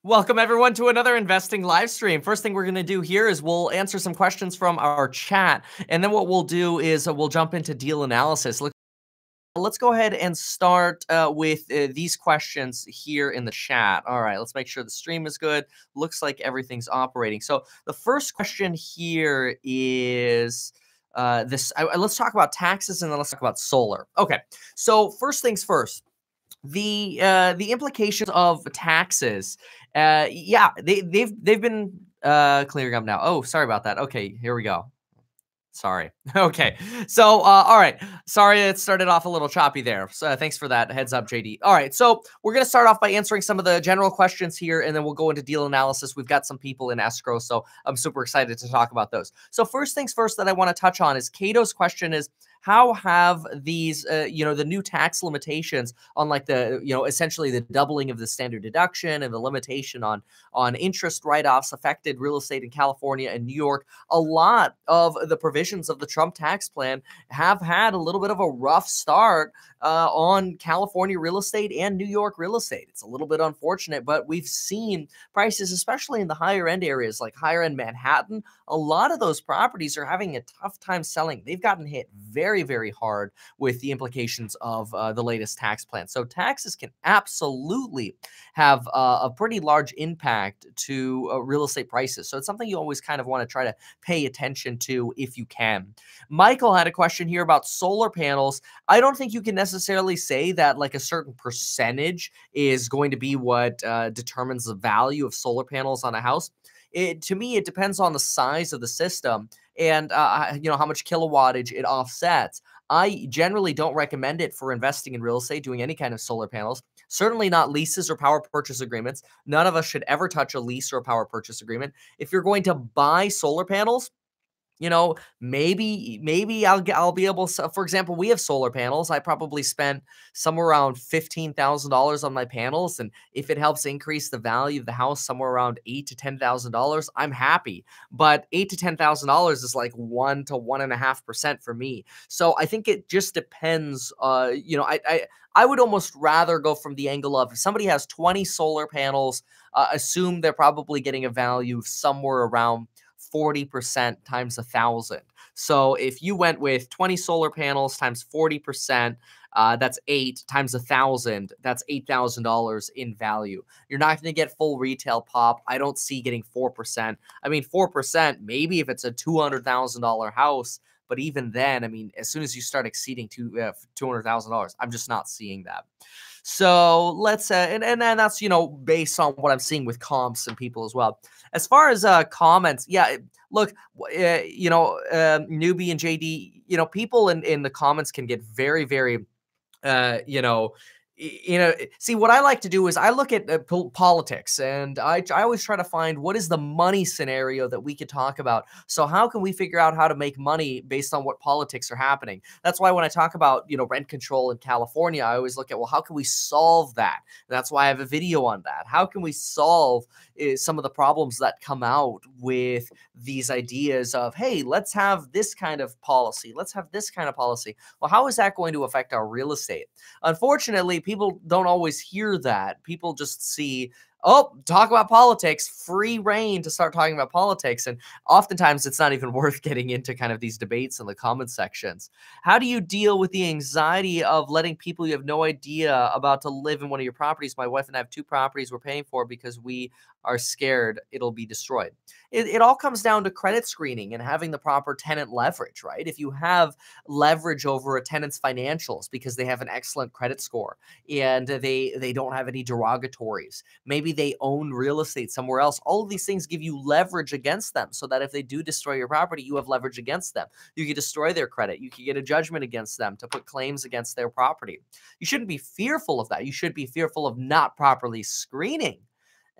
Welcome everyone to another investing live stream. First thing we're going to do here is we'll answer some questions from our chat, and then what we'll do is we'll jump into deal analysis. Let's go ahead and start with these questions here in the chat. All right, let's make sure the stream is good. Looks like everything's operating. So the first question here is let's talk about taxes and then let's talk about solar. Okay, so first things first. The implications of taxes, yeah, they've been clearing up now. Oh, sorry about that. Okay, here we go. Sorry. Okay. So, all right. Sorry, it started off a little choppy there. So, thanks for that heads up, JD. All right. So, we're going to start off by answering some of the general questions here, and then we'll go into deal analysis. We've got some people in escrow, so I'm super excited to talk about those. So, first things first that I want to touch on is Cato's question is, how have these, the new tax limitations on like the, essentially the doubling of the standard deduction and the limitation on interest write-offs affected real estate in California and New York? A lot of the provisions of the Trump tax plan have had a little bit of a rough start on California real estate and New York real estate. It's a little bit unfortunate, but we've seen prices, especially in the higher end areas like higher end Manhattan, a lot of those properties are having a tough time selling. They've gotten hit very, very hard with the implications of the latest tax plan. So taxes can absolutely have a pretty large impact to real estate prices. So it's something you always kind of want to try to pay attention to if you can. Michael had a question here about solar panels. I don't think you can necessarily say that like a certain percentage is going to be what determines the value of solar panels on a house. To me, it depends on the size of the system and how much kilowattage it offsets. I generally don't recommend it for investing in real estate, doing any kind of solar panels. Certainly not leases or power purchase agreements. None of us should ever touch a lease or a power purchase agreement. If you're going to buy solar panels, maybe I'll be able to, for example, we have solar panels. I probably spent somewhere around $15,000 on my panels. And if it helps increase the value of the house somewhere around $8,000 to $10,000, I'm happy. But $8,000 to $10,000 is like 1 to 1.5% for me. So I think it just depends. I would almost rather go from the angle of if somebody has 20 solar panels, assume they're probably getting a value of somewhere around 40% times 1,000. So if you went with 20 solar panels times 40%, that's 8 times 1,000. That's $8,000 in value. You're not going to get full retail pop. I don't see getting 4%. I mean, 4%, maybe if it's a $200,000 house. But even then, I mean, as soon as you start exceeding $200,000, I'm just not seeing that. So let's, and that's, based on what I'm seeing with comps and people as well. As far as comments, yeah, look, Newbie and JD, people in the comments can get very, very, see, what I like to do is I look at politics, and I always try to find what is the money scenario that we could talk about. So how can we figure out how to make money based on what politics are happening? That's why when I talk about, rent control in California, I always look at, well, how can we solve that? That's why I have a video on that. How can we solve some of the problems that come out with these ideas of, hey, let's have this kind of policy. Let's have this kind of policy. Well, how is that going to affect our real estate? Unfortunately, people don't always hear that. People just see, oh, talk about politics, free reign to start talking about politics. And oftentimes it's not even worth getting into kind of these debates in the comment sections. How do you deal with the anxiety of letting people you have no idea about to live in one of your properties? My wife and I have 2 properties we're paying for because we are scared it'll be destroyed. It all comes down to credit screening and having the proper tenant leverage, right? If you have leverage over a tenant's financials because they have an excellent credit score and they don't have any derogatories, maybe they own real estate somewhere else, all of these things give you leverage against them so that if they do destroy your property, you have leverage against them. You can destroy their credit. You can get a judgment against them to put claims against their property. You shouldn't be fearful of that. You should be fearful of not properly screening.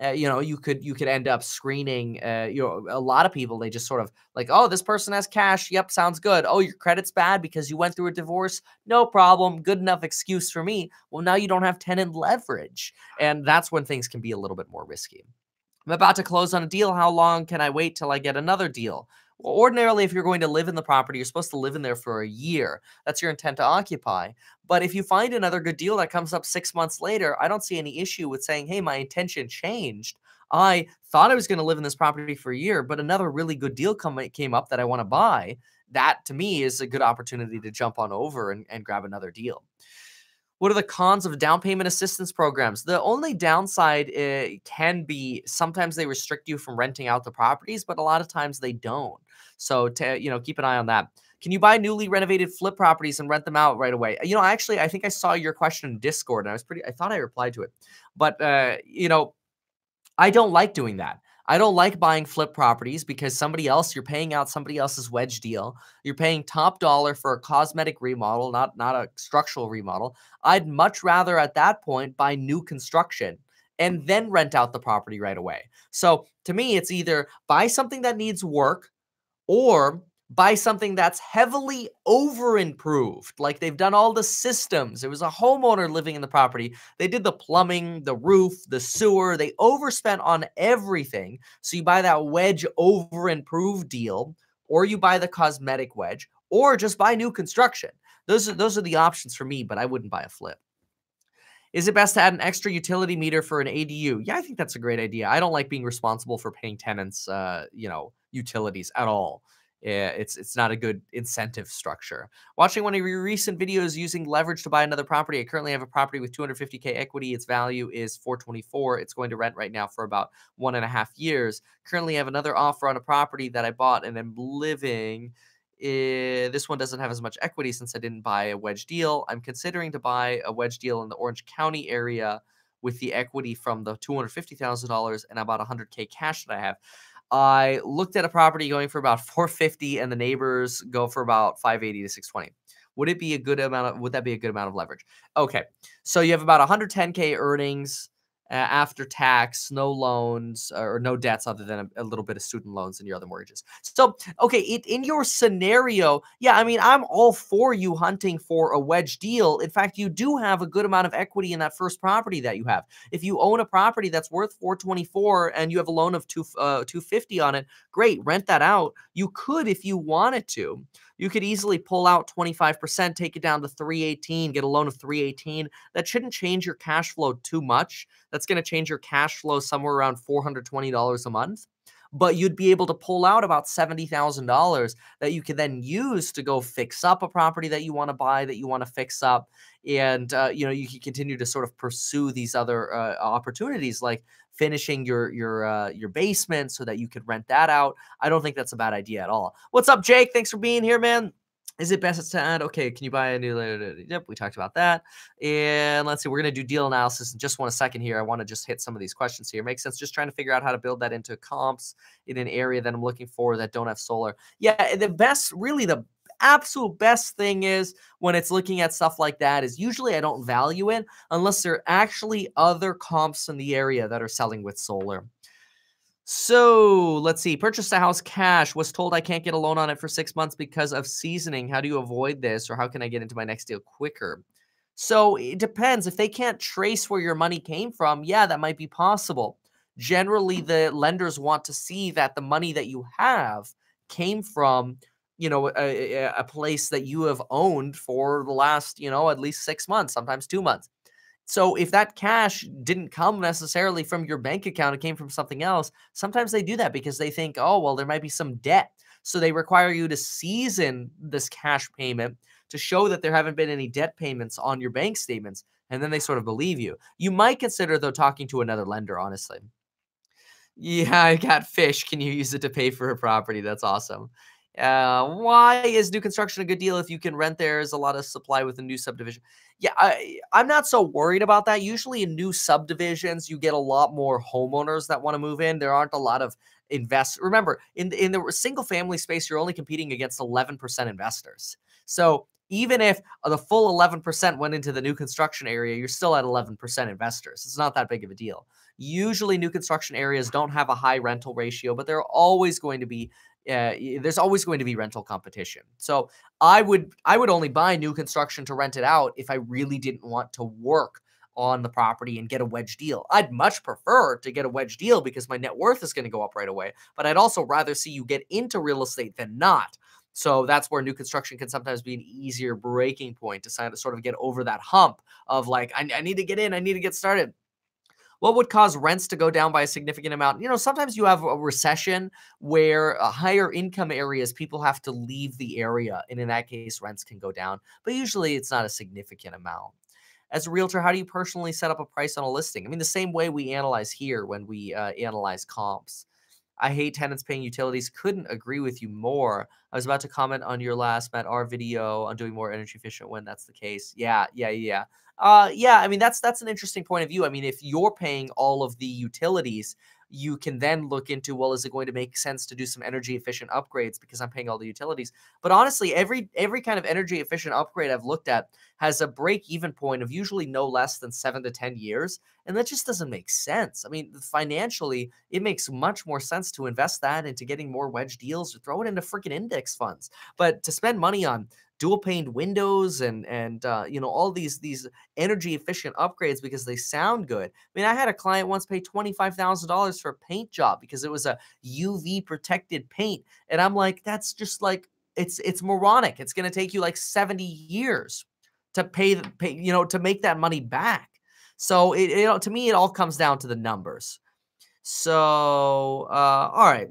You could end up screening, a lot of people, they just sort of like, oh, this person has cash. Yep. Sounds good. Oh, your credit's bad because you went through a divorce. No problem. Good enough excuse for me. Well, now you don't have tenant leverage. And that's when things can be a little bit more risky. I'm about to close on a deal. How long can I wait till I get another deal? Well, ordinarily, if you're going to live in the property, you're supposed to live in there for a year. That's your intent to occupy. But if you find another good deal that comes up 6 months later, I don't see any issue with saying, hey, my intention changed. I thought I was going to live in this property for a year, but another really good deal came up that I want to buy. That to me is a good opportunity to jump on over and grab another deal. What are the cons of down payment assistance programs? The only downside can be sometimes they restrict you from renting out the properties, but a lot of times they don't. So keep an eye on that. Can you buy newly renovated flip properties and rent them out right away? Actually, I think I saw your question in Discord, and I thought I replied to it, but I don't like doing that. I don't like buying flip properties because you're paying out somebody else's wedge deal. You're paying top dollar for a cosmetic remodel, not a structural remodel. I'd much rather at that point buy new construction and then rent out the property right away. So to me, it's either buy something that needs work or buy something that's heavily over improved. Like they've done all the systems. It was a homeowner living in the property. They did the plumbing, the roof, the sewer. They overspent on everything. So you buy that wedge over improved deal, or you buy the cosmetic wedge, or just buy new construction. Those are the options for me, but I wouldn't buy a flip. Is it best to add an extra utility meter for an ADU? Yeah, I think that's a great idea. I don't like being responsible for paying tenants, utilities at all. Yeah, it's not a good incentive structure. Watching one of your recent videos using leverage to buy another property. I currently have a property with 250K equity. Its value is 424. It's going to rent right now for about 1.5 years. Currently have another offer on a property that I bought and am living. This one doesn't have as much equity since I didn't buy a wedge deal. I'm considering to buy a wedge deal in the Orange County area with the equity from the $250,000 and about 100K cash that I have. I looked at a property going for about 450 and the neighbors go for about 580 to 620. Would that be a good amount of leverage? Okay. So you have about 110K earnings after tax, no loans or no debts other than a little bit of student loans and your other mortgages. So, okay, in your scenario, yeah, I mean, I'm all for you hunting for a wedge deal. In fact, you do have a good amount of equity in that first property that you have. If you own a property that's worth 424 and you have a loan of 250 on it, great, rent that out. You could, if you wanted to. You could easily pull out 25%, take it down to 318, get a loan of 318. That shouldn't change your cash flow too much. That's going to change your cash flow somewhere around $420 a month. But you'd be able to pull out about $70,000 that you can then use to go fix up a property that you want to buy, that you want to fix up. And, you can continue to sort of pursue these other opportunities like finishing your basement so that you could rent that out. I don't think that's a bad idea at all. What's up, Jake? Thanks for being here, man. Is it best to add? Okay, can you buy a new? Yep, we talked about that. And let's see, we're going to do deal analysis in just 1 second here. I want to just hit some of these questions here. Makes sense. Just trying to figure out how to build that into comps in an area that I'm looking for that don't have solar. Yeah, the absolute best thing is when it's looking at stuff like that is usually I don't value it unless there are actually other comps in the area that are selling with solar. So let's see. Purchased a house cash. Was told I can't get a loan on it for 6 months because of seasoning. How do you avoid this, or how can I get into my next deal quicker? So it depends. If they can't trace where your money came from, yeah, that might be possible. Generally, the lenders want to see that the money that you have came from, a place that you have owned for the last, at least 6 months, sometimes 2 months. So if that cash didn't come necessarily from your bank account, it came from something else, sometimes they do that because they think, oh, well, there might be some debt. So they require you to season this cash payment to show that there haven't been any debt payments on your bank statements. And then they sort of believe you. You might consider, though, talking to another lender, honestly. Yeah, I got fish. Can you use it to pay for a property? That's awesome. Why is new construction a good deal if you can rent? There's a lot of supply with a new subdivision. Yeah, I'm not so worried about that. Usually in new subdivisions, you get a lot more homeowners that want to move in. There aren't a lot of investors. Remember, in the single family space, you're only competing against 11% investors. So even if the full 11% went into the new construction area, you're still at 11% investors. It's not that big of a deal. Usually new construction areas don't have a high rental ratio, but there's always going to be rental competition. So I would only buy new construction to rent it out if I really didn't want to work on the property and get a wedge deal. I'd much prefer to get a wedge deal because my net worth is going to go up right away, but I'd also rather see you get into real estate than not. So that's where new construction can sometimes be an easier breaking point to sort of get over that hump of like, I need to get in, I need to get started. What would cause rents to go down by a significant amount? Sometimes you have a recession where higher income areas, people have to leave the area. And in that case, rents can go down. But usually it's not a significant amount. As a realtor, how do you personally set up a price on a listing? I mean, the same way we analyze here when we analyze comps. I hate tenants paying utilities. Couldn't agree with you more. I was about to comment on your last Matt R video on doing more energy efficient when that's the case. Yeah, yeah, yeah. Yeah, I mean that's an interesting point of view. I mean, if you're paying all of the utilities, you can then look into, well, is it going to make sense to do some energy efficient upgrades because I'm paying all the utilities? But honestly, every kind of energy efficient upgrade I've looked at has a break even point of usually no less than 7 to 10 years, and that just doesn't make sense. I mean, financially, it makes much more sense to invest that into getting more wedge deals or throw it into freaking index funds. But to spend money on dual paned windows and all these energy efficient upgrades because they sound good. I mean, I had a client once pay $25,000 for a paint job because it was a UV protected paint, and I'm like, that's just like it's moronic. It's going to take you like 70 years to to make that money back. So to me, it all comes down to the numbers. So, all right.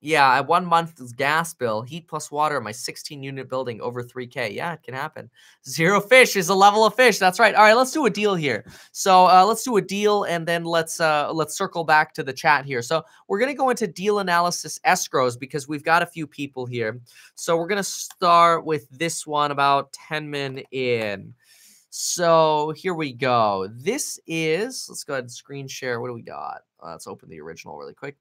Yeah, I 1 month's gas bill, heat plus water, my 16-unit building over 3K. Yeah, it can happen. Zero fish is a level of fish. That's right. All right, let's do a deal here. So let's do a deal, and then let's circle back to the chat here. So we're gonna go into deal analysis escrows because we've got a few people here. So we're gonna start with this one about 10 min in. So here we go. This is, let's go ahead and screen share. What do we got? Let's open the original really quick.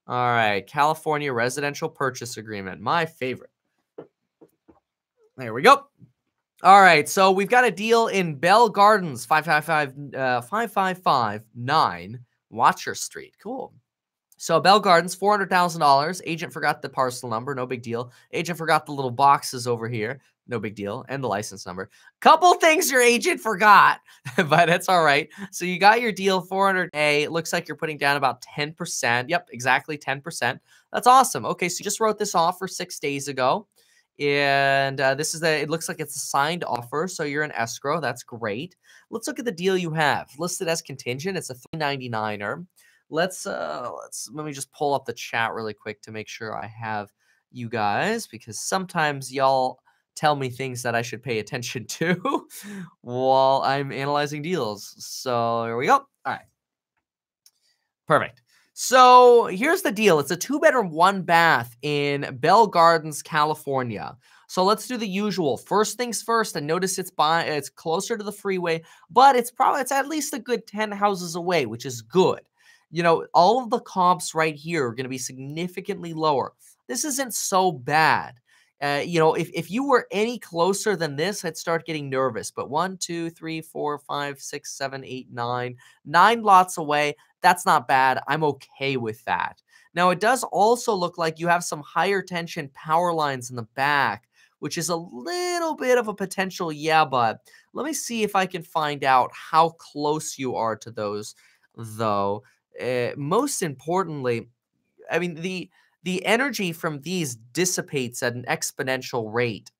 All right, California residential purchase agreement, my favorite. There we go. All right, so we've got a deal in Bell Gardens, 5559 Watcher Street. Cool. So Bell Gardens, $400,000. Agent forgot the parcel number. No big deal. Agent forgot the little boxes over here. No big deal. And the license number. Couple things your agent forgot, but it's all right. So you got your deal, 400K. It looks like you're putting down about 10%. Yep, exactly 10%. That's awesome. Okay, so you just wrote this off for 6 days ago. And it looks like it's a signed offer. So you're in escrow. That's great. Let's look at the deal you have. Listed as contingent. It's a 399er. Let me just pull up the chat really quick to make sure I have you guys, because sometimes y'all tell me things that I should pay attention to while I'm analyzing deals. So here we go. All right. Perfect. So here's the deal. It's a 2-bedroom, 1-bath in Bell Gardens, California. So let's do the usual. First things first, and notice it's closer to the freeway, but it's at least a good 10 houses away, which is good. All of the comps right here are going to be significantly lower. This isn't so bad. If you were any closer than this, I'd start getting nervous. But 1, 2, 3, 4, 5, 6, 7, 8, 9 lots away. That's not bad. I'm okay with that. Now, it does also look like you have some higher tension power lines in the back, which is a little bit of a potential but let me see if I can find out how close you are to those, though. Most importantly, I mean, the energy from these dissipates at an exponential rate,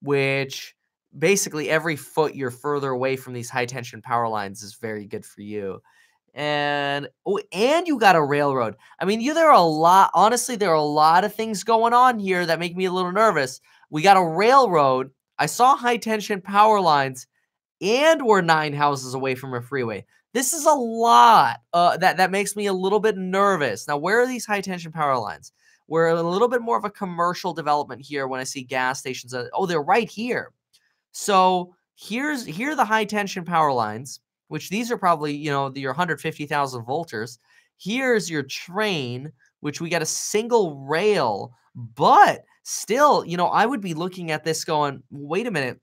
which basically every foot you're further away from these high tension power lines is very good for you. And you got a railroad. I mean, there are a lot of things going on here that make me a little nervous. We got a railroad. I saw high tension power lines, and we're 9 houses away from a freeway. This is a lot. That makes me a little bit nervous. Now, where are these high tension power lines? We're a little bit more of a commercial development here when I see gas stations. Oh, they're right here. So here are the high tension power lines, which these are probably, your 150,000 volters. Here's your train, which we got a single rail, but still, I would be looking at this going, wait a minute.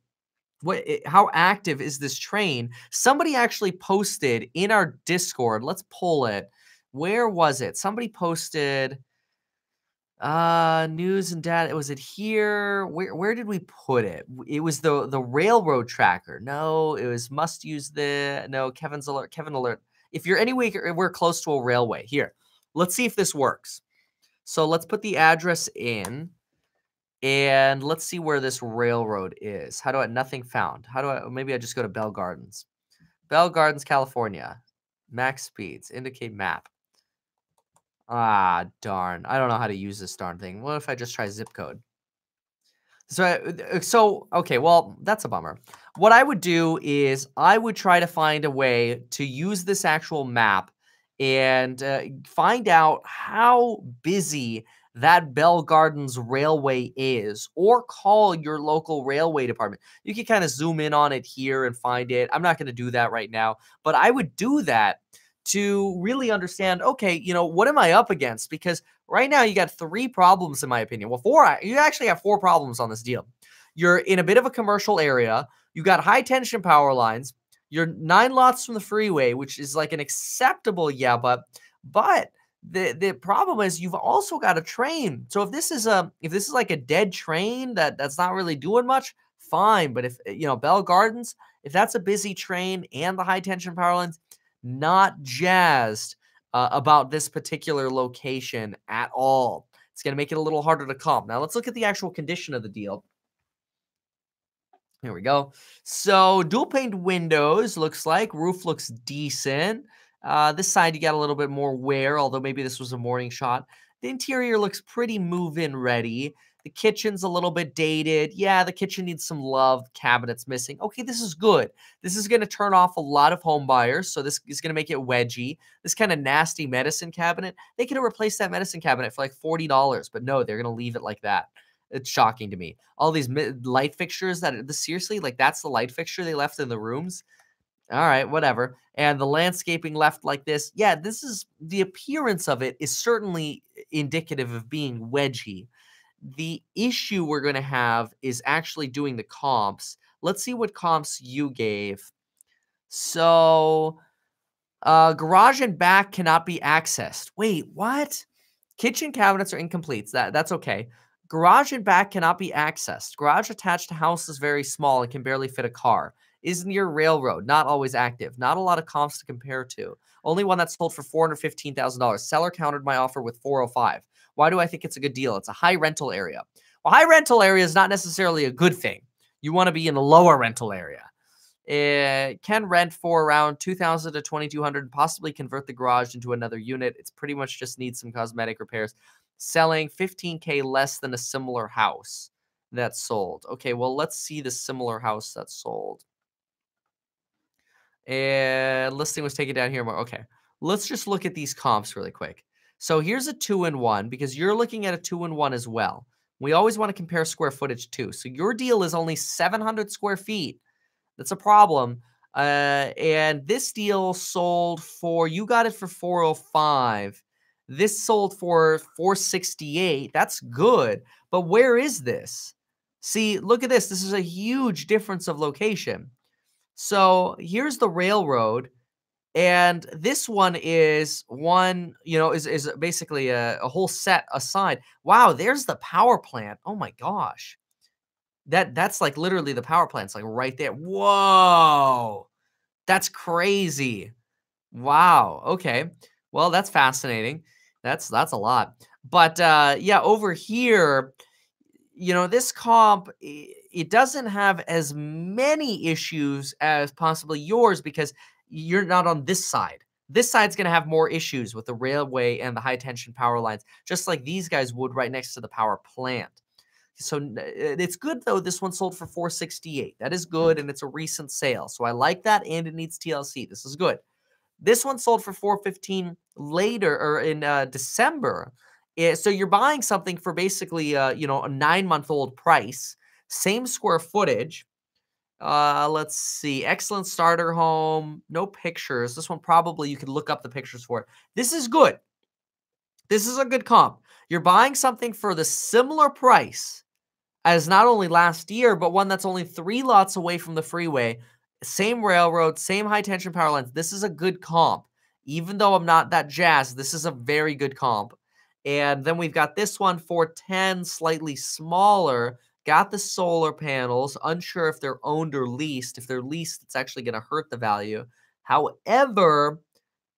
How active is this train? Somebody actually posted in our Discord. Let's pull it. Where was it? Somebody posted news and data. Was it here? Where did we put it? It was the railroad tracker. No, it was must use Kevin alert. If you're anywhere close to a railway, here. Let's see if this works. So let's put the address in. And let's see where this railroad is. Nothing found. Maybe I just go to Bell Gardens. Bell Gardens, California. Max speeds. Indicate map. Ah, darn. I don't know how to use this darn thing. What if I just try zip code? So okay, well, that's a bummer. What I would do is I would try to find a way to use this actual map and find out how busy that Bell Gardens railway is, or call your local railway department. You can kind of zoom in on it here and find it. I'm not going to do that right now, but I would do that to really understand, okay, what am I up against? Because right now, you got three problems, in my opinion. Well, four. You actually have four problems on this deal. You're in a bit of a commercial area. You got high tension power lines. You're 9 lots from the freeway, which is like an acceptable, yeah, but the problem is you've also got a train. So if this is like a dead train that's not really doing much, fine. But if Bell Gardens, if that's a busy train and the high tension power lines, not jazzed about this particular location at all. It's going to make it a little harder to comp. Now, let's look at the actual condition of the deal. Here we go. So, dual paned windows looks like. Roof looks decent. This side, you got a little bit more wear, although maybe this was a morning shot. The interior looks pretty move-in ready. The kitchen's a little bit dated. Yeah, the kitchen needs some love. Cabinets missing. Okay, this is good. This is going to turn off a lot of home buyers, so this is going to make it wedgy. This kind of nasty medicine cabinet, they could have replaced that medicine cabinet for like $40, but no, they're going to leave it like that. It's shocking to me. All these light fixtures seriously, like that's the light fixture they left in the rooms. All right, whatever. And the landscaping left like this. Yeah, this is the appearance of it is certainly indicative of being wedgy. The issue we're going to have is actually doing the comps. Let's see what comps you gave. So, garage and back cannot be accessed. Wait, what? Kitchen cabinets are incomplete. That's okay. Garage and back cannot be accessed. Garage attached to house is very small and can barely fit a car. Is near railroad, not always active. Not a lot of comps to compare to. Only one that sold for $415,000. Seller countered my offer with 405. Why do I think it's a good deal? It's a high rental area. Well, high rental area is not necessarily a good thing. You want to be in a lower rental area. It can rent for around $2,000 to $2,200 and possibly convert the garage into another unit. It's pretty much just needs some cosmetic repairs. Selling $15K less than a similar house that sold. Okay, well, let's see the similar house that sold. And listing was taken down here more. Okay, let's just look at these comps really quick. So here's a 2-in-1 because you're looking at a 2-in-1 as well. We always want to compare square footage too. So your deal is only 700 square feet. That's a problem. And this deal sold for, you got it for 405. This sold for 468. That's good. But where is this? See, look at this. This is a huge difference of location. So here's the railroad. And this one is is basically a whole set aside. Wow, there's the power plant. Oh my gosh. That's like literally the power plant's like right there. Whoa. That's crazy. Wow. Okay. Well, that's fascinating. That's a lot. But yeah, over here, this comp, it doesn't have as many issues as possibly yours because you're not on this side. This side's going to have more issues with the railway and the high tension power lines, just like these guys would right next to the power plant. So it's good, though. This one sold for 468. That is good, and it's a recent sale. So I like that, and it needs TLC. This is good. This one sold for 415 later, or in December. So you're buying something for basically, a 9-month-old price. Same square footage. Let's see. Excellent starter home. No pictures. This one probably you could look up the pictures for it. This is good. This is a good comp. You're buying something for the similar price as not only last year, but one that's only 3 lots away from the freeway. Same railroad, same high tension power lines. This is a good comp. Even though I'm not that jazzed, this is a very good comp. And then we've got this one, 410, slightly smaller. Got the solar panels. Unsure if they're owned or leased. If they're leased, it's actually going to hurt the value. However,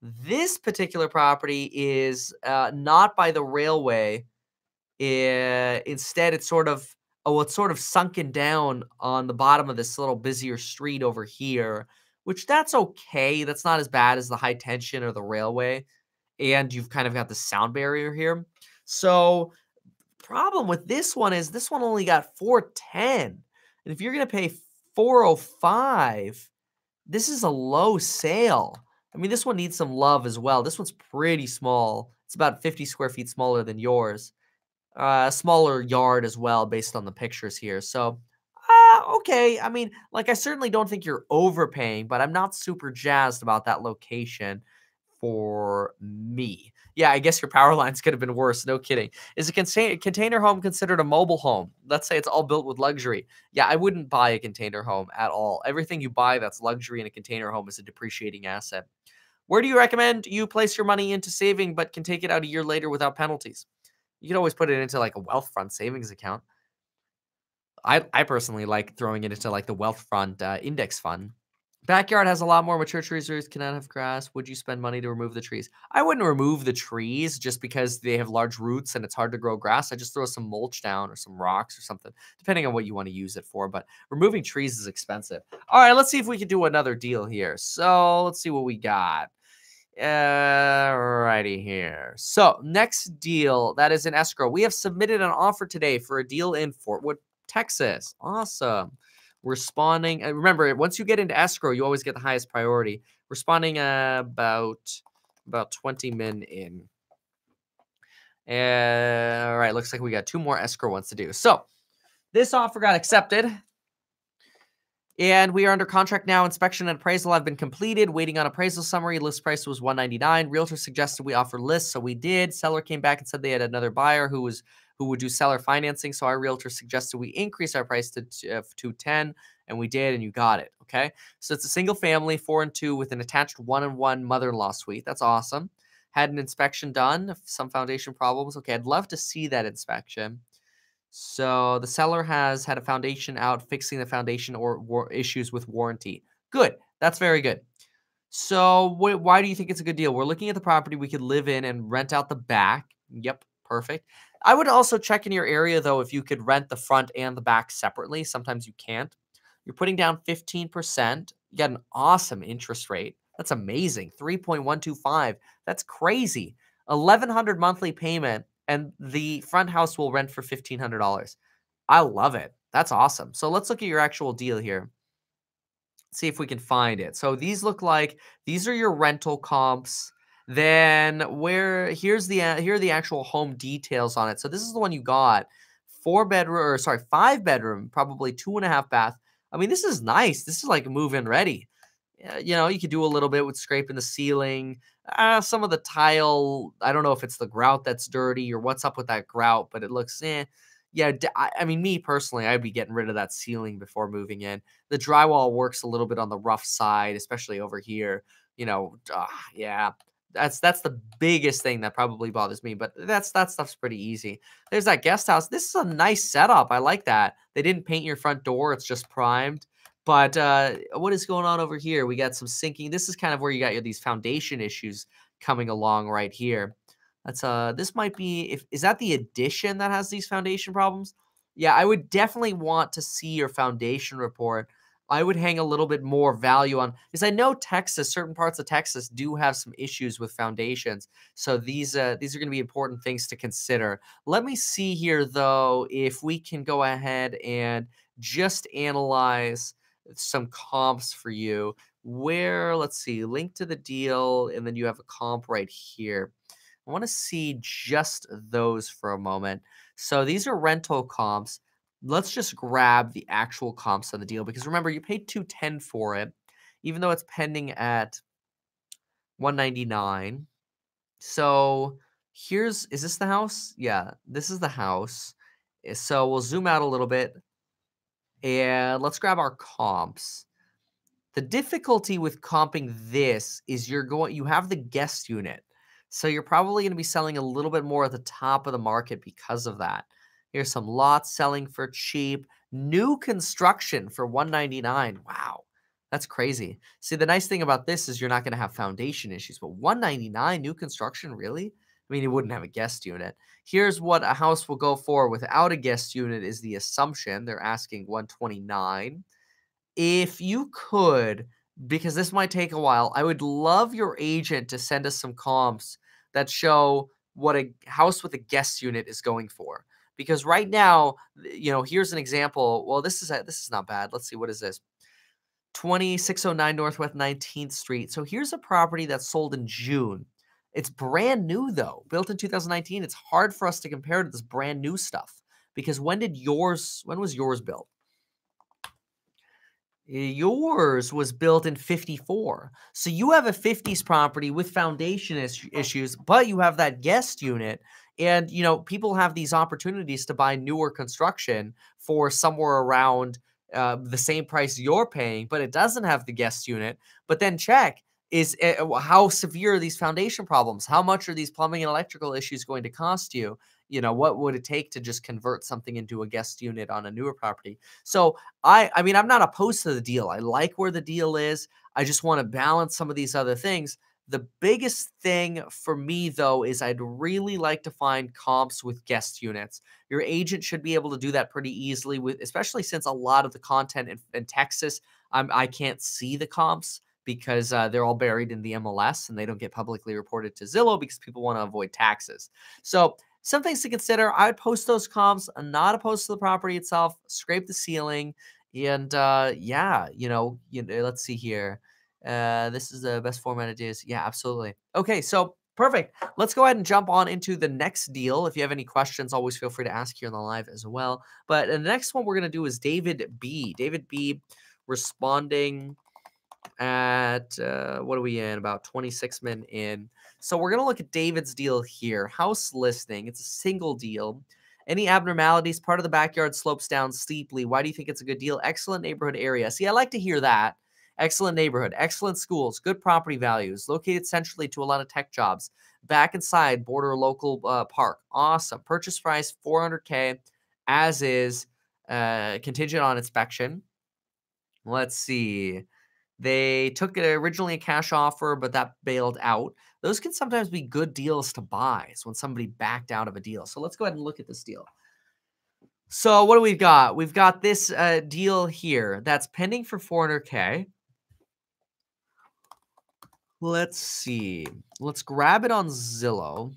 this particular property is not by the railway. Instead, it's sort of sunken down on the bottom of this little busier street over here, which that's okay. That's not as bad as the high tension or the railway. And you've kind of got the sound barrier here. So, problem with this one is this one only got 410. And if you're going to pay 405, this is a low sale. I mean, this one needs some love as well. This one's pretty small. It's about 50 square feet smaller than yours. Smaller yard as well based on the pictures here. So, okay. I mean, like, I certainly don't think you're overpaying, but I'm not super jazzed about that location for me. Yeah, I guess your power lines could have been worse. No kidding. Is a container home considered a mobile home? Let's say it's all built with luxury. Yeah, I wouldn't buy a container home at all. Everything you buy that's luxury in a container home is a depreciating asset. Where do you recommend you place your money into saving but can take it out a year later without penalties? You can always put it into like a Wealthfront savings account. I personally like throwing it into like the Wealthfront index fund. Backyard has a lot more mature trees. Or cannot have grass. Would you spend money to remove the trees? I wouldn't remove the trees just because they have large roots and it's hard to grow grass. I just throw some mulch down or some rocks or something, depending on what you want to use it for. But removing trees is expensive. All right, let's see if we can do another deal here. So let's see what we got. Righty here. So next deal that is in escrow. We have submitted an offer today for a deal in Fort Wood, Texas. Awesome. Responding. Remember, once you get into escrow, you always get the highest priority. Responding about 20 min in. All right, looks like we got 2 more escrow ones to do. So this offer got accepted. And we are under contract now. Inspection and appraisal have been completed. Waiting on appraisal summary. List price was $199. Realtor suggested we offer list, so we did. Seller came back and said they had another buyer who would do seller financing. So our realtor suggested we increase our price to 210, and we did, and you got it. Okay. So it's a single family, 4 and 2, with an attached 1-and-1 mother-in-law suite. That's awesome. Had an inspection done. Some foundation problems. Okay, I'd love to see that inspection. So the seller has had a foundation out, fixing the foundation or issues with warranty. Good. That's very good. So why do you think it's a good deal? We're looking at the property we could live in and rent out the back. Yep, perfect. I would also check in your area, though, if you could rent the front and the back separately. Sometimes you can't. You're putting down 15%. You got an awesome interest rate. That's amazing. 3.125. That's crazy. 1,100 monthly payment, and the front house will rent for $1,500. I love it. That's awesome. So let's look at your actual deal here. See if we can find it. So these look like these are your rental comps. Then here are the actual home details on it. So this is the one you got. 5 bedroom, probably 2.5 bath. I mean, this is nice. This is like move-in ready. You know, you could do a little bit with scraping the ceiling. Some of the tile, I don't know if it's the grout that's dirty or what's up with that grout, but it looks, Yeah, I mean, me personally, I'd be getting rid of that ceiling before moving in. The drywall works a little bit on the rough side, especially over here. You know, yeah, that's the biggest thing that probably bothers me. But that stuff's pretty easy. There's that guest house. This is a nice setup. I like that. They didn't paint your front door. It's just primed. But what is going on over here? We got some sinking. This is kind of where you got these foundation issues coming along right here. That's this might be is that the addition that has these foundation problems? Yeah, I would definitely want to see your foundation report. I would hang a little bit more value on because I know Texas, certain parts of Texas do have some issues with foundations. So these are going to be important things to consider. Let me see here though if we can go ahead and just analyze some comps for you. Let's see, link to the deal, and then you have a comp right here. I want to see just those for a moment. So these are rental comps. Let's just grab the actual comps on the deal because remember you paid 210 for it, even though it's pending at 199. So is this the house? Yeah, this is the house. So we'll zoom out a little bit and let's grab our comps. The difficulty with comping this is you have the guest unit. So you're probably going to be selling a little bit more at the top of the market because of that. Here's some lots selling for cheap. New construction for $199. Wow. That's crazy. See, the nice thing about this is you're not going to have foundation issues, but $199 new construction, really? I mean, you wouldn't have a guest unit. Here's what a house will go for without a guest unit is the assumption. They're asking $129. If you could because this might take a while. I would love your agent to send us some comps that show what a house with a guest unit is going for. Because right now, here's an example. Well, this is not bad. Let's see, what is this? 2609 Northwest 19th Street. So here's a property that sold in June. It's brand new though, built in 2019. It's hard for us to compare to this brand new stuff because when was yours built? Yours was built in 54. So you have a 50s property with foundation issues, but you have that guest unit. And, people have these opportunities to buy newer construction for somewhere around the same price you're paying, but it doesn't have the guest unit. But then check how severe are these foundation problems? How much are these plumbing and electrical issues going to cost you? What would it take to just convert something into a guest unit on a newer property? So I mean, I'm not opposed to the deal. I like where the deal is. I just want to balance some of these other things. The biggest thing for me, though, is I'd really like to find comps with guest units. Your agent should be able to do that pretty easily, especially since a lot of the content in Texas, I can't see the comps because they're all buried in the MLS and they don't get publicly reported to Zillow because people want to avoid taxes. So some things to consider. I'd post those comps. I'm not opposed to the property itself. Scrape the ceiling. And yeah, let's see here. This is the best format it is. Yeah, absolutely. Okay, so perfect. Let's go ahead and jump on into the next deal. If you have any questions, always feel free to ask here on the live as well. But the next one we're going to do is David B. David B responding at, what are we in? About 26 minutes in. So we're going to look at David's deal here. House listing. It's a single deal. Any abnormalities? Part of the backyard slopes down steeply. Why do you think it's a good deal? Excellent neighborhood area. See, I like to hear that. Excellent neighborhood, excellent schools, good property values, located centrally to a lot of tech jobs. Back inside, border local park. Awesome. Purchase price, $400K, as is, contingent on inspection. Let's see. They took it originally a cash offer, but that bailed out. Those can sometimes be good deals to buy. It's when somebody backed out of a deal. So let's go ahead and look at this deal. So what do we got? We've got this deal here that's pending for $400K. Let's see. Let's grab it on Zillow.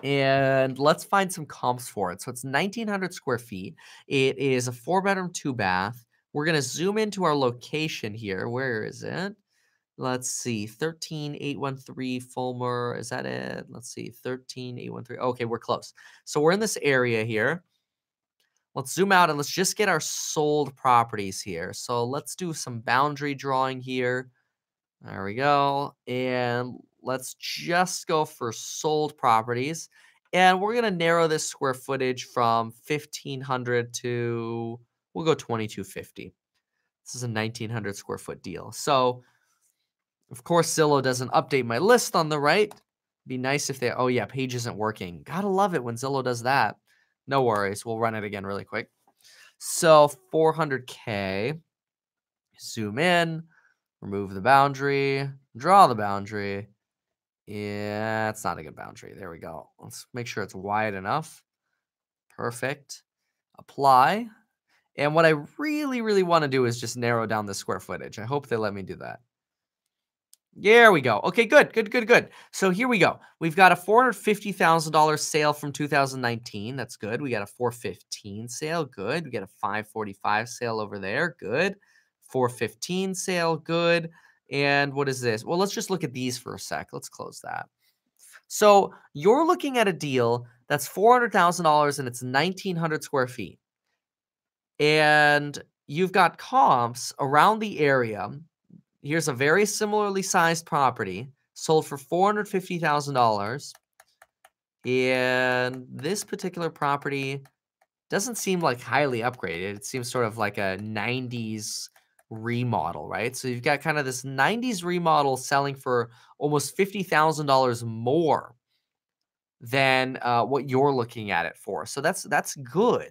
And let's find some comps for it. So it's 1,900 square feet. It is a 4-bedroom, 2-bath. We're going to zoom into our location here. Where is it? Let's see. 13813 Fulmer. Is that it? Let's see. 13813. Okay, we're close. So we're in this area here. Let's zoom out and let's just get our sold properties here. So let's do some boundary drawing here. There we go. And let's just go for sold properties. And we're going to narrow this square footage from 1,500 to, we'll go 2,250. This is a 1,900 square foot deal. So, of course, Zillow doesn't update my list on the right. Be nice if they, oh yeah, page isn't working. Gotta love it when Zillow does that. No worries. We'll run it again really quick. So 400K. Zoom in. Remove the boundary, draw the boundary. Yeah, it's not a good boundary. There we go. Let's make sure it's wide enough. Perfect. Apply. And what I really, really want to do is just narrow down the square footage. I hope they let me do that. There we go. Okay, good, good, good, good. So here we go. We've got a $450,000 sale from 2019. That's good. We got a 415 sale. Good. We got a 545 sale over there. Good. 415 sale. Good. And what is this? Well, let's just look at these for a sec. Let's close that. So you're looking at a deal that's $400,000 and it's 1,900 square feet. And you've got comps around the area. Here's a very similarly sized property sold for $450,000. And this particular property doesn't seem like highly upgraded. It seems sort of like a 90s remodel, right? So you've got kind of this 90s remodel selling for almost $50,000 more than what you're looking at it for. So that's good.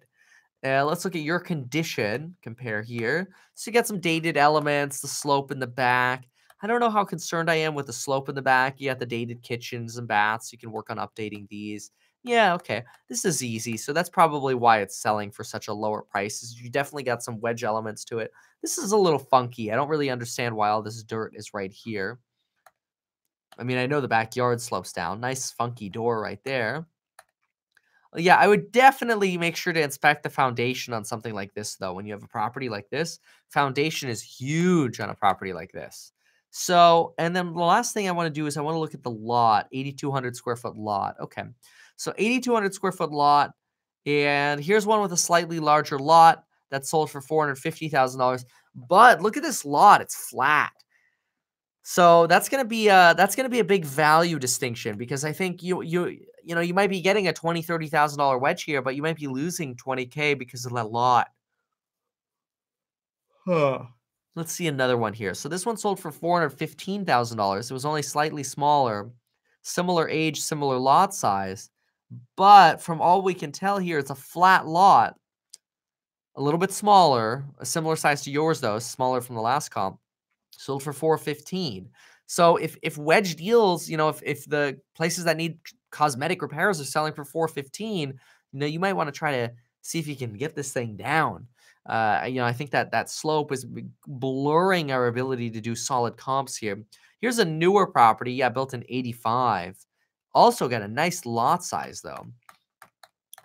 Let's look at your condition. Compare here. So you got some dated elements, the slope in the back. I don't know how concerned I am with the slope in the back. You got the dated kitchens and baths. You can work on updating these. Yeah, okay. This is easy. So that's probably why it's selling for such a lower price. Is you definitely got some wedge elements to it. This is a little funky. I don't really understand why all this dirt is right here. I mean, I know the backyard slopes down. Nice funky door right there. Yeah, I would definitely make sure to inspect the foundation on something like this, though. When you have a property like this, foundation is huge on a property like this. So, and then the last thing I want to do is I want to look at the lot, 8,200 square foot lot. Okay. So, 8,200 square foot lot. And here's one with a slightly larger lot that sold for $450,000. But look at this lot, it's flat. So that's gonna be a big value distinction because I think you might be getting a $20,000-$30,000 wedge here, but you might be losing 20K because of that lot. Huh. Let's see another one here. So this one sold for $415,000. It was only slightly smaller, similar age, similar lot size, but from all we can tell here, it's a flat lot, a little bit smaller, a similar size to yours though, smaller from the last comp. Sold for 415. So if wedge deals, if the places that need cosmetic repairs are selling for 415, you might want to try to see if you can get this thing down. I think that slope is blurring our ability to do solid comps here. Here's a newer property, yeah, built in 85. Also got a nice lot size though.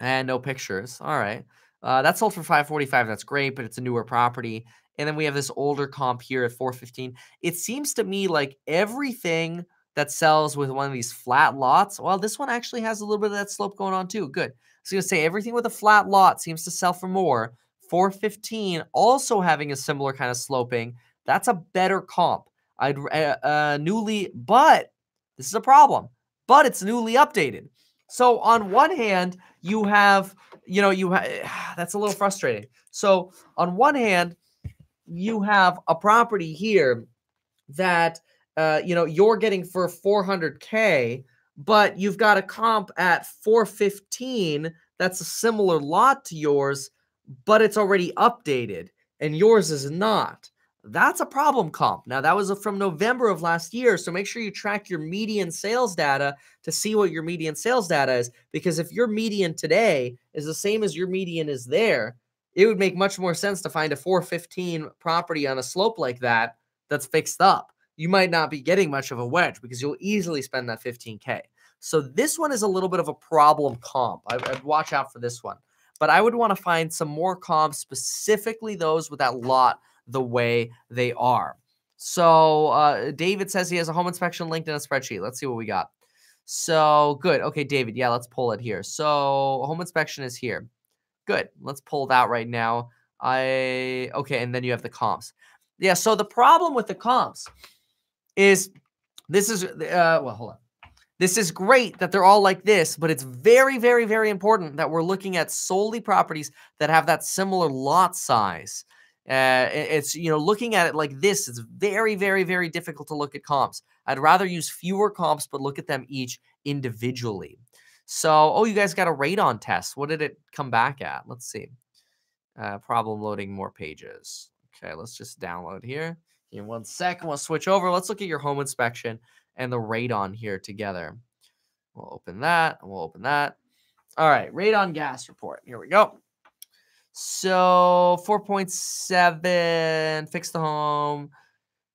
And no pictures. All right. That sold for 545. That's great, but it's a newer property. And then we have this older comp here at 415. It seems to me like everything that sells with one of these flat lots, well, this one actually has a little bit of that slope going on too. Good. I was going to say everything with a flat lot seems to sell for more. 415 also having a similar kind of sloping. That's a better comp. But this is a problem. But it's newly updated. So on one hand, you have, that's a little frustrating. So on one hand, you have a property here that, you're getting for 400K, but you've got a comp at 415 that's a similar lot to yours, but it's already updated and yours is not. That's a problem comp. Now, that was from November of last year, so make sure you track your median sales data to see what your median sales data is, because if your median today is the same as your median is there, it would make much more sense to find a 415 property on a slope like that that's fixed up. You might not be getting much of a wedge because you'll easily spend that 15K. So this one is a little bit of a problem comp. I'd watch out for this one. But I would want to find some more comps, specifically those with that lot the way they are. So David says he has a home inspection linked in a spreadsheet. Let's see what we got. So good. Okay, David. Yeah, let's pull it here. So home inspection is here. Good. Let's pull that right now. Okay, and then you have the comps. Yeah, so the problem with the comps is this is hold on. This is great that they're all like this, but it's very, very, very important that we're looking at solely properties that have that similar lot size. It's, looking at it like this, it's very, very, very difficult to look at comps. I'd rather use fewer comps, but look at them each individually. So, you guys got a radon test. What did it come back at? Let's see. Problem loading more pages. Okay, let's just download here. In 1 second, we'll switch over. Let's look at your home inspection and the radon here together. We'll open that, and we'll open that. All right, radon gas report. Here we go. So 4.7, fix the home.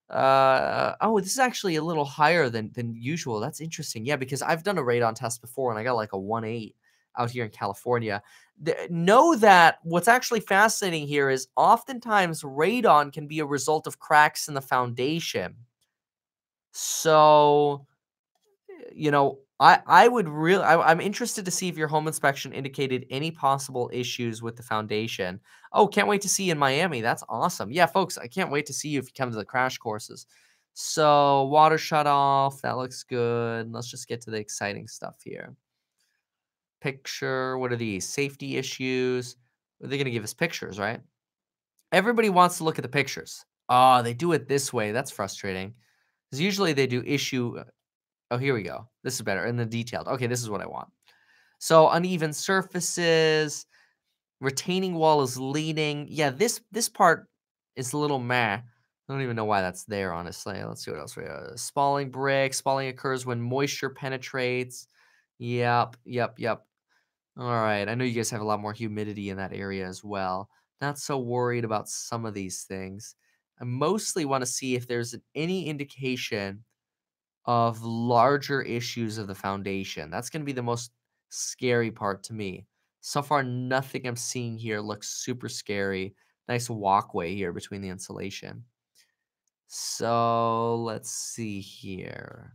This is actually a little higher than usual. That's interesting. Yeah, because I've done a radon test before, and I got like a 1.8 out here in California. Know that what's actually fascinating here is oftentimes radon can be a result of cracks in the foundation. So, I'm interested to see if your home inspection indicated any possible issues with the foundation. Oh, can't wait to see you in Miami. That's awesome. Yeah, folks, I can't wait to see you if you come to the crash courses. So, water shut off. That looks good. Let's just get to the exciting stuff here. Picture. What are these? Safety issues. They're going to give us pictures, right? Everybody wants to look at the pictures. Oh, they do it this way. That's frustrating. Because usually they do issue. Oh, here we go. This is better. And the detailed. Okay, this is what I want. So uneven surfaces. Retaining wall is leaning. Yeah, this part is a little meh. I don't even know why that's there, honestly. Let's see what else we have. Spalling brick. Spalling occurs when moisture penetrates. Yep. All right. I know you guys have a lot more humidity in that area as well. Not so worried about some of these things. I mostly want to see if there's any indication of larger issues of the foundation. That's going to be the most scary part to me. So far, nothing I'm seeing here looks super scary. Nice walkway here between the insulation. So let's see here.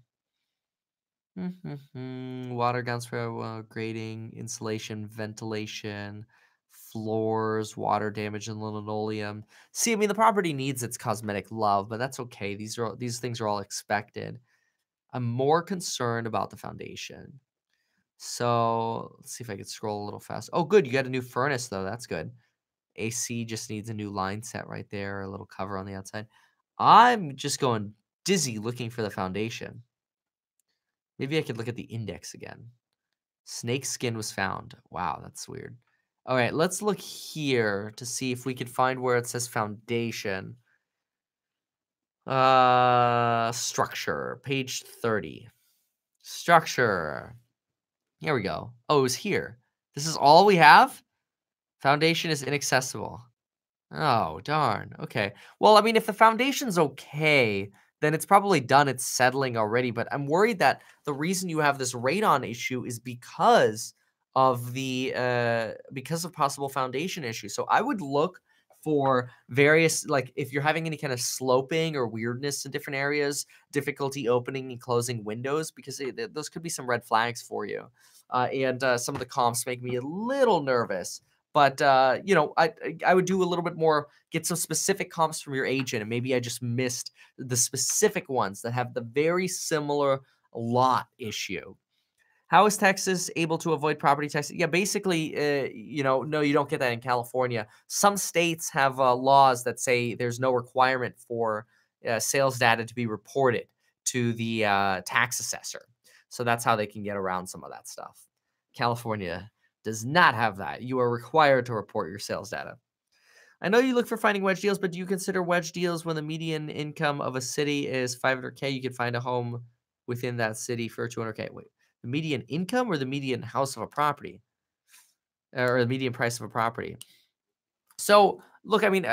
Water guns for grading, insulation, ventilation, floors, water damage, and linoleum. See, I mean, the property needs its cosmetic love, but that's okay. These things are all expected. I'm more concerned about the foundation. So let's see if I could scroll a little fast. Oh, good. You got a new furnace, though. That's good. AC just needs a new line set right there, a little cover on the outside. I'm just going dizzy looking for the foundation. Maybe I could look at the index again. Snake skin was found. Wow, that's weird. All right, let's look here to see if we can find where it says foundation. Structure, page 30. Structure. Here we go. Oh, it was here. This is all we have? Foundation is inaccessible. Oh, darn. Okay. Well, I mean, if the foundation's okay, then it's probably done. It's settling already. But I'm worried that the reason you have this radon issue is because of possible foundation issues. So I would look for various, like if you're having any kind of sloping or weirdness in different areas, difficulty opening and closing windows, because those could be some red flags for you. And some of the comps make me a little nervous. But I would do a little bit more, get some specific comps from your agent, and maybe I just missed the specific ones that have the very similar lot issue. How is Texas able to avoid property taxes? Yeah, basically, no, you don't get that in California. Some states have laws that say there's no requirement for sales data to be reported to the tax assessor. So that's how they can get around some of that stuff. California does not have that. You are required to report your sales data. I know you look for finding wedge deals, but do you consider wedge deals when the median income of a city is 500K? You can find a home within that city for 200K. Wait, the median income or the median house of a property, or the median price of a property? So, look, I mean,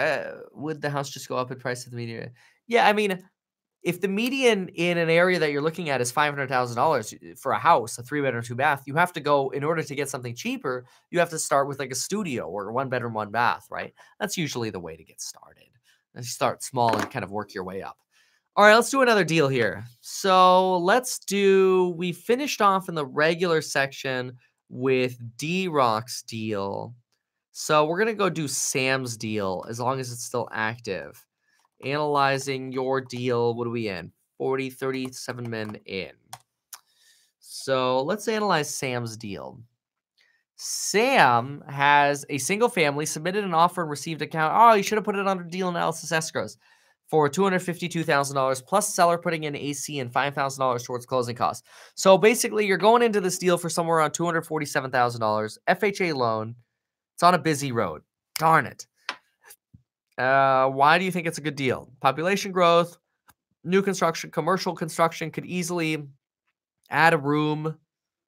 would the house just go up in price of the median? Yeah, I mean, if the median in an area that you're looking at is $500,000 for a house, a 3-bedroom, 2-bath, you have to go, in order to get something cheaper, you have to start with like a studio or 1-bedroom, 1-bath, right? That's usually the way to get started. And start small and kind of work your way up. All right, let's do another deal here. So we finished off in the regular section with D-Rock's deal. So we're going to go do Sam's deal as long as it's still active. Analyzing your deal. What are we in? 40, 37 men in. So let's analyze Sam's deal. Sam has a single family, submitted an offer and received account. Oh, you should have put it under deal analysis escrows for $252,000 plus seller putting in AC and $5,000 towards closing costs. So basically, you're going into this deal for somewhere around $247,000. FHA loan. It's on a busy road. Darn it. Why do you think it's a good deal? Population growth, new construction, commercial construction could easily add a room.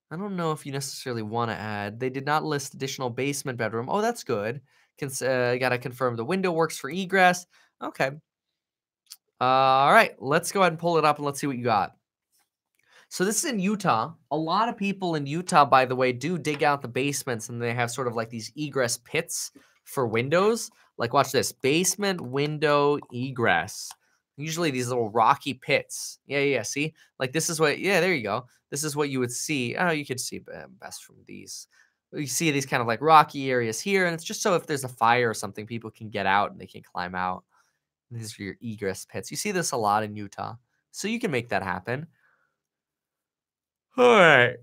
I don't know if you necessarily want to add. They did not list additional basement bedroom. Oh, that's good. Got to confirm the window works for egress. Okay. All right. Let's go ahead and pull it up and let's see what you got. So this is in Utah. A lot of people in Utah, by the way, do dig out the basements and they have sort of like these egress pits for windows. Like, watch this. Basement window egress. Usually these little rocky pits. Yeah. See? Like, this is what, yeah, there you go. This is what you would see. Oh, you could see best from these. You see these kind of like rocky areas here. And it's just so if there's a fire or something, people can get out and they can climb out. These are your egress pits. You see this a lot in Utah. So you can make that happen. All right.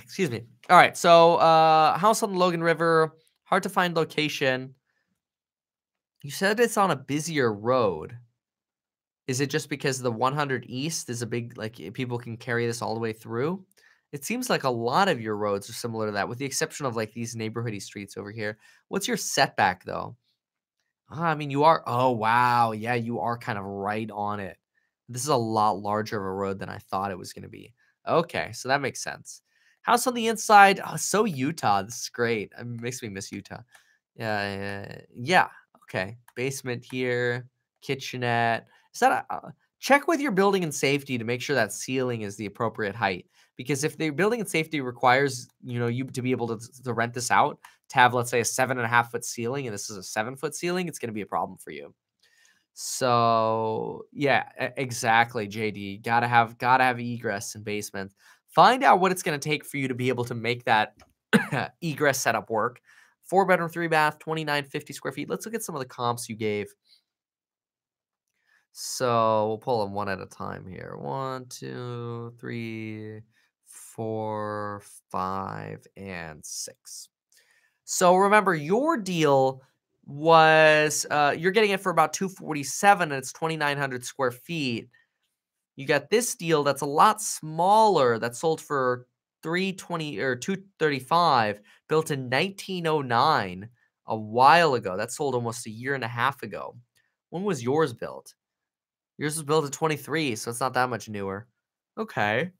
Excuse me. All right. So, house on the Logan River, hard to find location. You said it's on a busier road. Is it just because the 100 East is a big, like, people can carry this all the way through? It seems like a lot of your roads are similar to that, with the exception of like these neighborhoody streets over here. What's your setback though? I mean, you are, oh, wow. Yeah, you are kind of right on it. This is a lot larger of a road than I thought it was going to be. Okay, so that makes sense. House on the inside, oh, so Utah. This is great. It makes me miss Utah. Yeah. Okay. Basement here, kitchenette. Is that check with your building and safety to make sure that ceiling is the appropriate height? Because if the building and safety requires, you to be able to rent this out, to have, let's say, a 7.5 foot ceiling, and this is a 7 foot ceiling, it's going to be a problem for you. So yeah, exactly, JD. Gotta have egress in basements. Find out what it's gonna take for you to be able to make that egress setup work. 4 bedroom, 3 bath, 2950 square feet. Let's look at some of the comps you gave. So we'll pull them one at a time here. 1, 2, 3, 4, 5, and 6. So remember, your deal was you're getting it for about 247, and it's 2,900 square feet. You got this deal that's a lot smaller that sold for 320 or 235, built in 1909, a while ago. That sold almost a year and a half ago. When was yours built? Yours was built in 23, so it's not that much newer. Okay.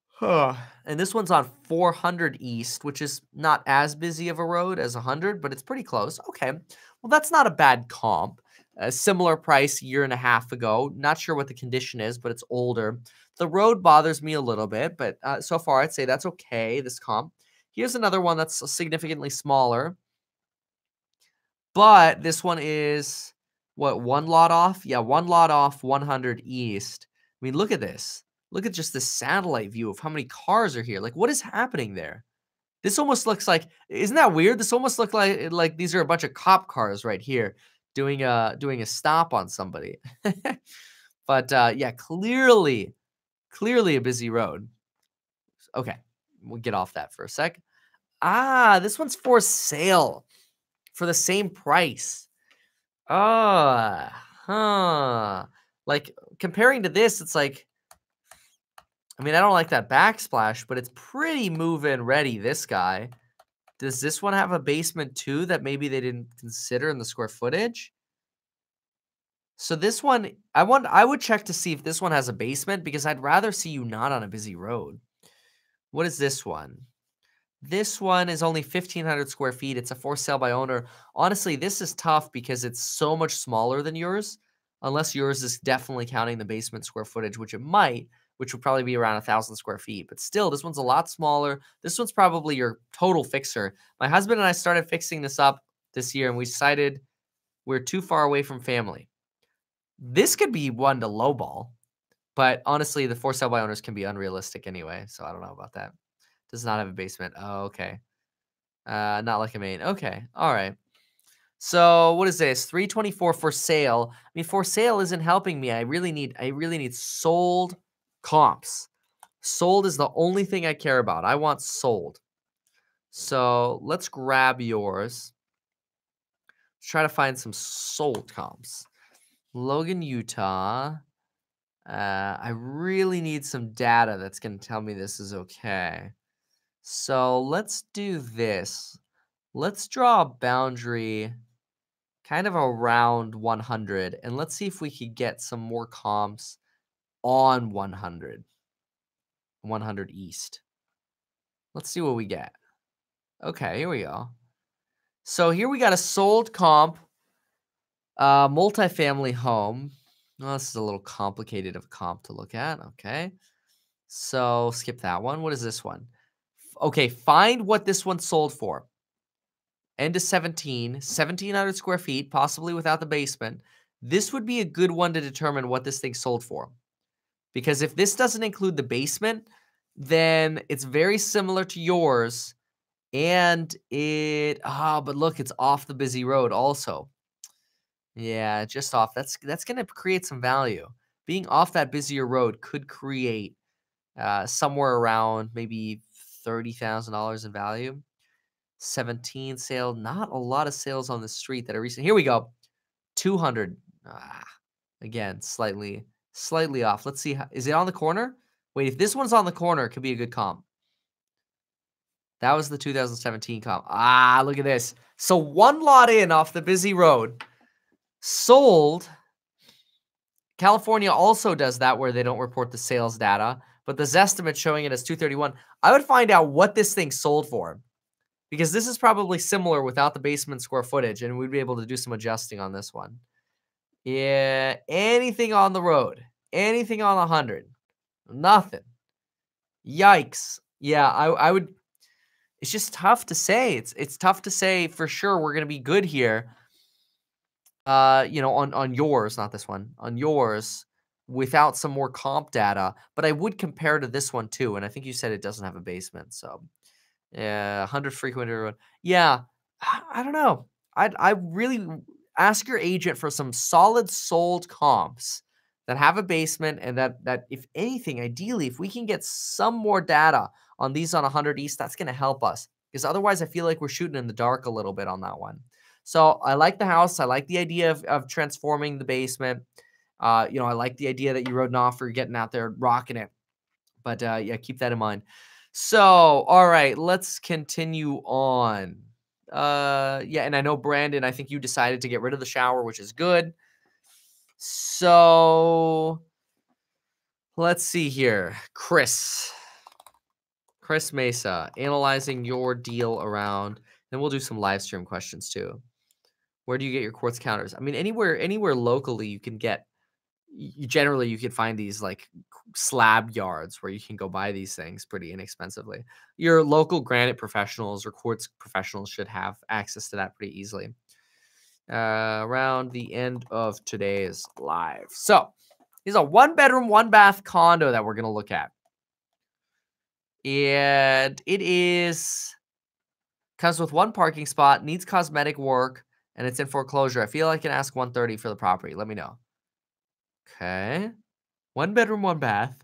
Huh. And this one's on 400 East, which is not as busy of a road as 100, but it's pretty close. Okay. Well, that's not a bad comp. A similar price a year and a half ago. Not sure what the condition is, but it's older. The road bothers me a little bit, but so far I'd say that's okay, this comp. Here's another one that's significantly smaller, but this one is, what, one lot off? Yeah, one lot off 100 East. I mean, look at this. Look at just this satellite view of how many cars are here. Like, what is happening there? This almost looks like, isn't that weird? This almost looks like these are a bunch of cop cars right here doing a stop on somebody. But yeah, clearly a busy road. Okay, we'll get off that for a sec. This one's for sale for the same price. Like, comparing to this, it's like, I mean, I don't like that backsplash, but it's pretty move-in ready, this guy. Does this one have a basement too that maybe they didn't consider in the square footage? So this one, I would check to see if this one has a basement, because I'd rather see you not on a busy road. What is this one? This one is only 1,500 square feet. It's a for sale by owner. Honestly, this is tough because it's so much smaller than yours, unless yours is definitely counting the basement square footage, which it might, which would probably be around 1,000 square feet. But still, this one's a lot smaller. This one's probably your total fixer. My husband and I started fixing this up this year, and we decided we're too far away from family. This could be one to lowball, but honestly, the for sale by owners can be unrealistic anyway, so I don't know about that. Does not have a basement. Oh, okay. Not like a main. Okay. All right. So what is this? 324 for sale. I mean, for sale isn't helping me. I really need sold comps. Sold is the only thing I care about. I want sold. So let's grab yours. Let's try to find some sold comps. Logan, Utah. I really need some data that's going to tell me this is okay. So let's do this. Let's draw a boundary kind of around 100, and let's see if we could get some more comps on 100 East. Let's see what we get. Okay, here we go. So here we got a sold comp, multifamily home. Well, this is a little complicated of a comp to look at. Okay, so skip that one. What is this one? Okay, find what this one sold for. End of 1,700 square feet, possibly without the basement. This would be a good one to determine what this thing sold for. Because if this doesn't include the basement, then it's very similar to yours. And but look, it's off the busy road also. Yeah, just off. That's going to create some value. Being off that busier road could create somewhere around maybe $30,000 in value. 17 sale. Not a lot of sales on the street that are recent. Here we go. 200. Again, slightly off. Let's see. Is it on the corner? Wait, if this one's on the corner, it could be a good comp. That was the 2017 comp. Look at this. So one lot in off the busy road. Sold. California also does that where they don't report the sales data. but the Zestimate showing it as 231. I would find out what this thing sold for, because this is probably similar without the basement square footage, and we'd be able to do some adjusting on this one. Yeah, anything on the road, anything on 100, nothing. Yikes. Yeah, I would. It's just tough to say. It's tough to say for sure we're gonna be good here. On yours, not this one, on yours, without some more comp data. But I would compare to this one too, and I think you said it doesn't have a basement, so yeah, 100 frequent everyone. Yeah, I don't know. I really ask your agent for some solid sold comps that have a basement, and that if anything, ideally, if we can get some more data on these on 100 East, that's going to help us, because otherwise I feel like we're shooting in the dark a little bit on that one. So I like the house. I like the idea of transforming the basement. I like the idea that you wrote an offer, getting out there, rocking it. But yeah, keep that in mind. So, all right, let's continue on. Yeah, and I know Brandon, I think you decided to get rid of the shower, which is good. So let's see here. Chris Mesa, analyzing your deal around, and we'll do some live stream questions too. Where do you get your quartz counters? I mean, anywhere locally you can get. Generally, you can find these like slab yards where you can go buy these things pretty inexpensively. Your local granite professionals or quartz professionals should have access to that pretty easily. Around the end of today's live. So, here's a 1-bedroom, 1-bath condo that we're going to look at. And it comes with 1 parking spot, needs cosmetic work, and it's in foreclosure. I feel I can ask 130 for the property. Let me know. Okay. 1-bedroom, 1-bath.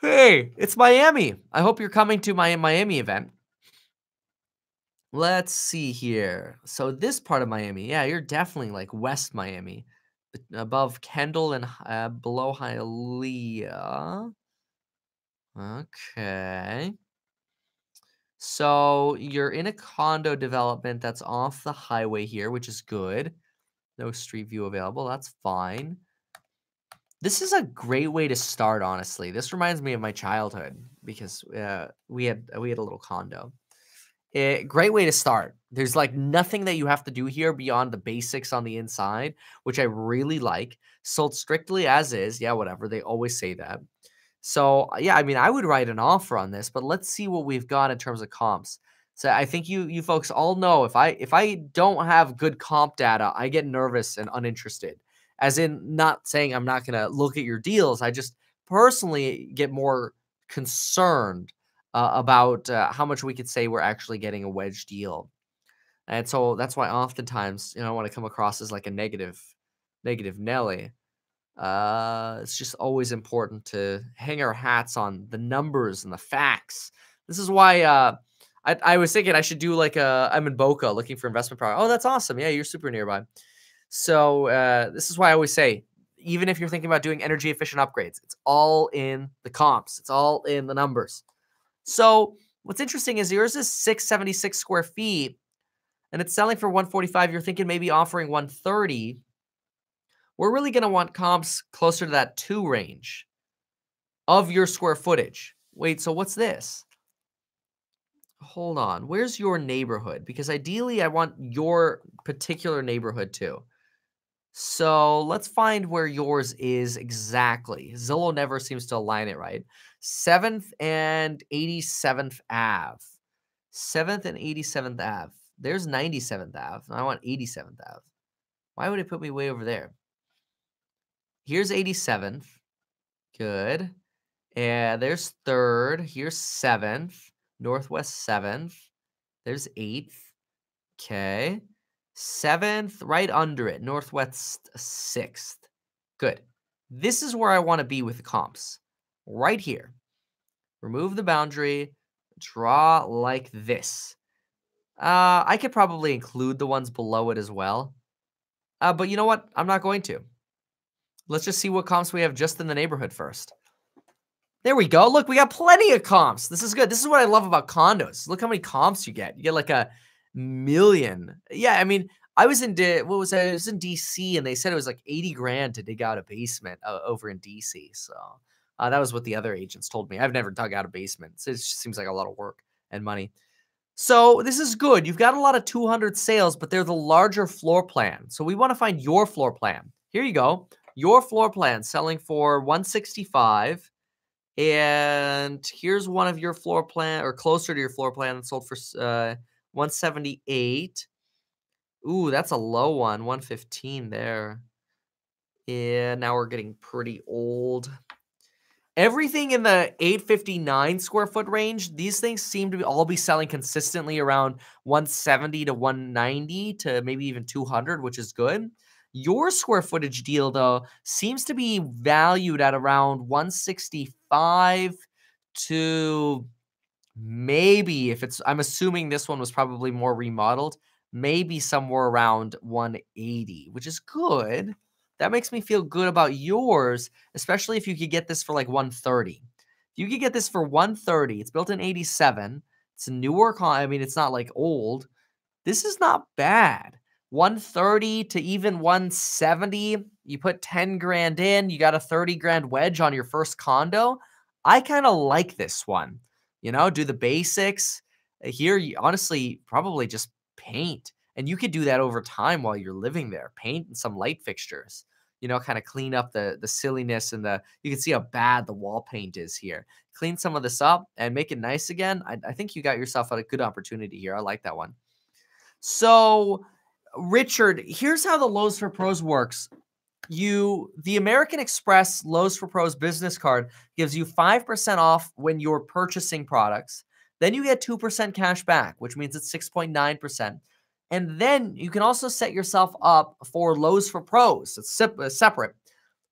Hey, it's Miami. I hope you're coming to my Miami event. Let's see here. So this part of Miami, yeah, you're definitely like West Miami, above Kendall and below Hialeah. Okay. So you're in a condo development that's off the highway here, which is good. No street view available. That's fine. This is a great way to start, honestly. This reminds me of my childhood because we had a little condo. Great way to start. There's like nothing that you have to do here beyond the basics on the inside, which I really like. Sold strictly as is. Yeah, whatever. They always say that. So yeah, I mean, I would write an offer on this, but let's see what we've got in terms of comps. So I think you folks all know if I don't have good comp data, I get nervous and uninterested. As in, not saying I'm not gonna look at your deals. I just personally get more concerned about how much we could say we're actually getting a wedge deal. And so that's why oftentimes, I want to come across as like a negative Nelly. It's just always important to hang our hats on the numbers and the facts. This is why I was thinking I should do like I'm in Boca looking for investment property. Oh, that's awesome. Yeah, you're super nearby. So this is why I always say, even if you're thinking about doing energy efficient upgrades, it's all in the comps. It's all in the numbers. So what's interesting is yours is 676 square feet, and it's selling for 145. You're thinking maybe offering 130. We're really going to want comps closer to that 2 range of your square footage. Wait, so what's this? Hold on. Where's your neighborhood? Because ideally, I want your particular neighborhood too. So let's find where yours is exactly. Zillow never seems to align it right. 7th and 87th Ave. 7th and 87th Ave. There's 97th Ave. I want 87th Ave. Why would it put me way over there? Here's 87th. Good. And there's 3rd. Here's 7th. Northwest 7th. There's 8th. Okay. 7th, right under it. Northwest 6th. Good. This is where I want to be with the comps. Right here. Remove the boundary. Draw like this. I could probably include the ones below it as well. But you know what? I'm not going to. Let's just see what comps we have just in the neighborhood first. There we go. Look, we got plenty of comps. This is good. This is what I love about condos. Look how many comps you get. You get like a million. Yeah, I mean, I was in what was that? It was in DC, and they said it was like 80 grand to dig out a basement over in DC. So That was what the other agents told me. I've never dug out a basement. So it just seems like a lot of work and money. So this is good. You've got a lot of 200 sales, but they're the larger floor plan. So we want to find your floor plan. Here you go. Your floor plan selling for 165. And here's one of your floor plan, or closer to your floor plan, that sold for 178. Ooh, that's a low one. 115 there. Yeah, now we're getting pretty old. Everything in the 859 square foot range, these things seem to all be selling consistently around 170 to 190 to maybe even 200, which is good. Your square footage deal, though, seems to be valued at around 165 to maybe, if it's, I'm assuming this one was probably more remodeled, maybe somewhere around 180, which is good. That makes me feel good about yours, especially if you could get this for like 130. If you could get this for 130, it's built in 87. It's a newer I mean, it's not like old. This is not bad. 130 to even 170, you put 10 grand in, you got a 30 grand wedge on your first condo. I kind of like this one. You know, do the basics. Here, you honestly probably just paint. And you could do that over time while you're living there. Paint and some light fixtures. You know, kind of clean up the silliness and you can see how bad the wall paint is here. Clean some of this up and make it nice again. I think you got yourself a good opportunity here. I like that one. So, Richard, here's how the Lowe's for Pros works. The American Express Lowe's for Pros business card gives you 5% off when you're purchasing products. Then you get 2% cash back, which means it's 6.9%. And then you can also set yourself up for Lowe's for Pros. It's separate.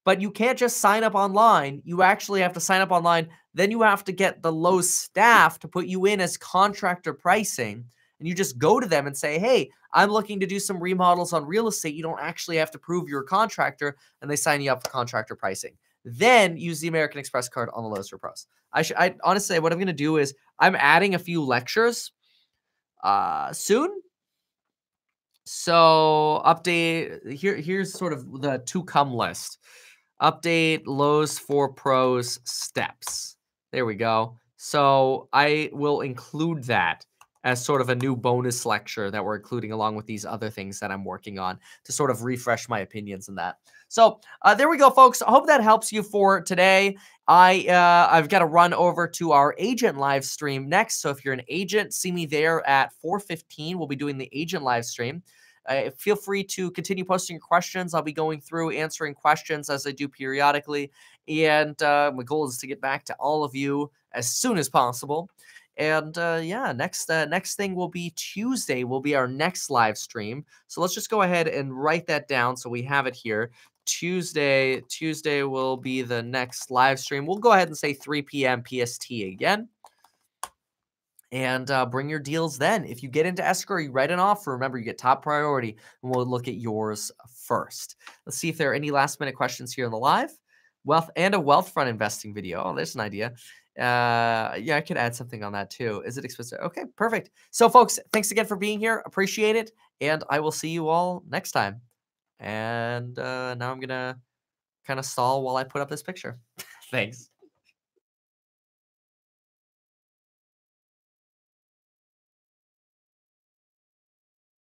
But you can't just sign up online. You actually have to sign up online. Then you have to get the Lowe's staff to put you in as contractor pricing. And you just go to them and say, hey, I'm looking to do some remodels on real estate. You don't actually have to prove you're a contractor, and they sign you up for contractor pricing. Then use the American Express card on the Lowe's for Pros. I honestly, what I'm going to do is I'm adding a few lectures soon. So here's sort of the to come list. Update Lowe's for Pros steps. There we go. So I will include that as sort of a new bonus lecture that we're including along with these other things that I'm working on to sort of refresh my opinions in that. So there we go, folks. I hope that helps you for today. I've got to run over to our agent live stream next. So if you're an agent, see me there at 4:15. We'll be doing the agent live stream. Feel free to continue posting your questions. I'll be going through answering questions as I do periodically. And my goal is to get back to all of you as soon as possible. And yeah, next thing will be Tuesday will be our next live stream. So let's just go ahead and write that down so we have it here. Tuesday will be the next live stream. We'll go ahead and say 3 p.m. PST again. And bring your deals then. If you get into escrow, you write an offer. Remember, you get top priority, and we'll look at yours first. Let's see if there are any last-minute questions here in the live. A wealth front investing video. Oh, there's an idea. Yeah, I could add something on that too. Is it expensive? Okay, perfect. So, folks, thanks again for being here. Appreciate it, and I will see you all next time. And now I'm gonna kind of stall while I put up this picture. Thanks.